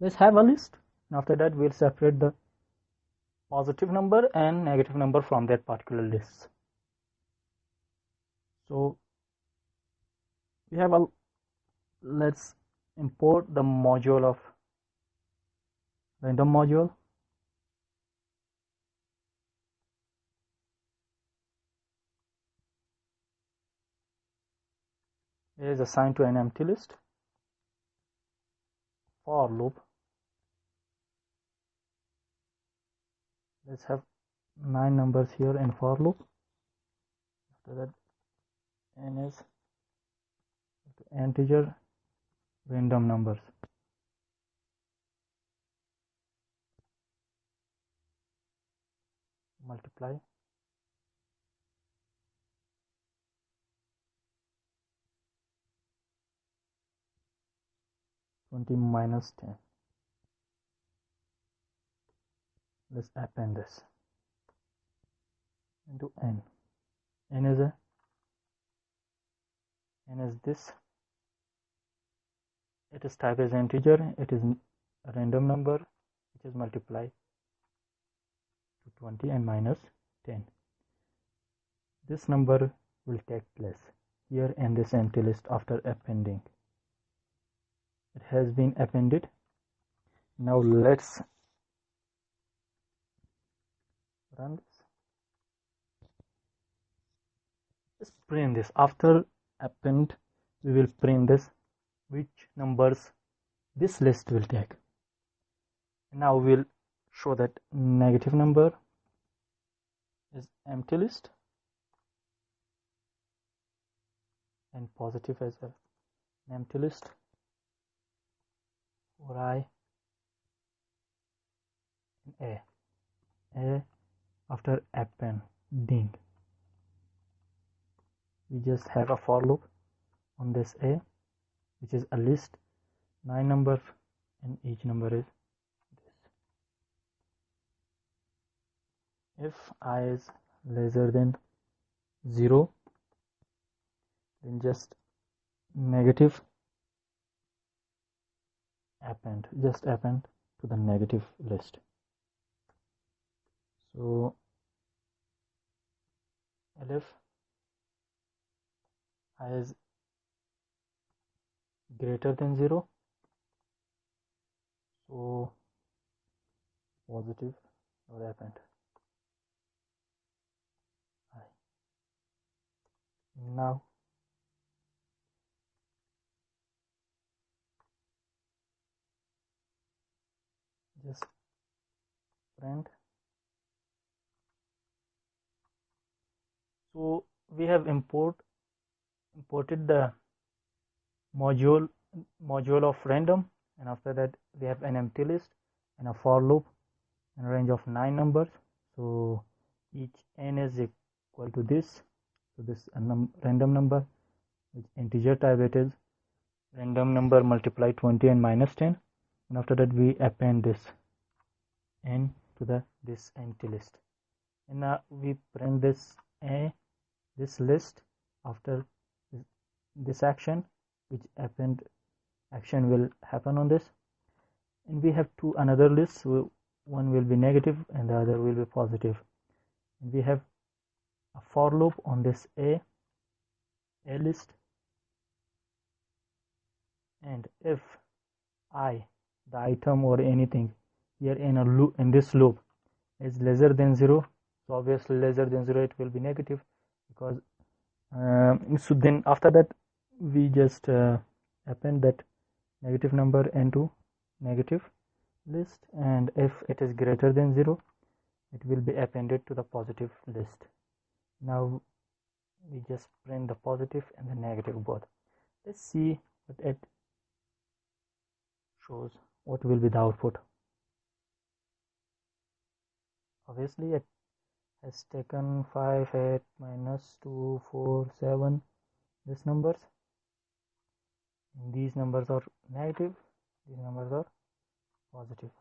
let's have a list, and after that we'll separate the positive number and negative number from that particular list. So we have a, let's import the module of random module. It is assigned to an empty list. For loop, let's have 9 numbers here in for loop. After that, n is integer random numbers. Multiply -20 10. Let's append this into n. N is this. It is type as integer. It is a random number which is multiplied to 20 and -10. This number will take place here in this empty list after appending. It has been appended. Now let's run this. Let's print this. After append, we will print this, which numbers this list will take. Now we'll show that negative number is empty list and positive as well. Empty list for I and A after appending. We just have a for loop on this A, which is a list, 9 numbers, and each number is this. If I is lesser than 0, then just negative append, just append to the negative list. So if I is greater than 0, so positive or append I. Now just print. So we have imported the module of random, and after that we have an empty list and a for loop and a range of 9 numbers. So each n is equal to this. So this random number with integer type, it is random number multiply 20 and -10, and after that we append this n to this empty list, and now we print this this list after this action, which append action will happen on this. And we have two another lists. One will be negative and the other will be positive. And we have a for loop on this A list, and if I, the item or anything here in this loop, is lesser than 0, so obviously lesser than 0 it will be negative, because so then after that we just append that negative number into negative list, and if it is greater than 0, it will be appended to the positive list. Now we just print the positive and the negative both. Let's see what it shows, what will be the output. Obviously it has taken 5, 8, -2, 4, 7, these numbers. And these numbers are negative, these numbers are positive.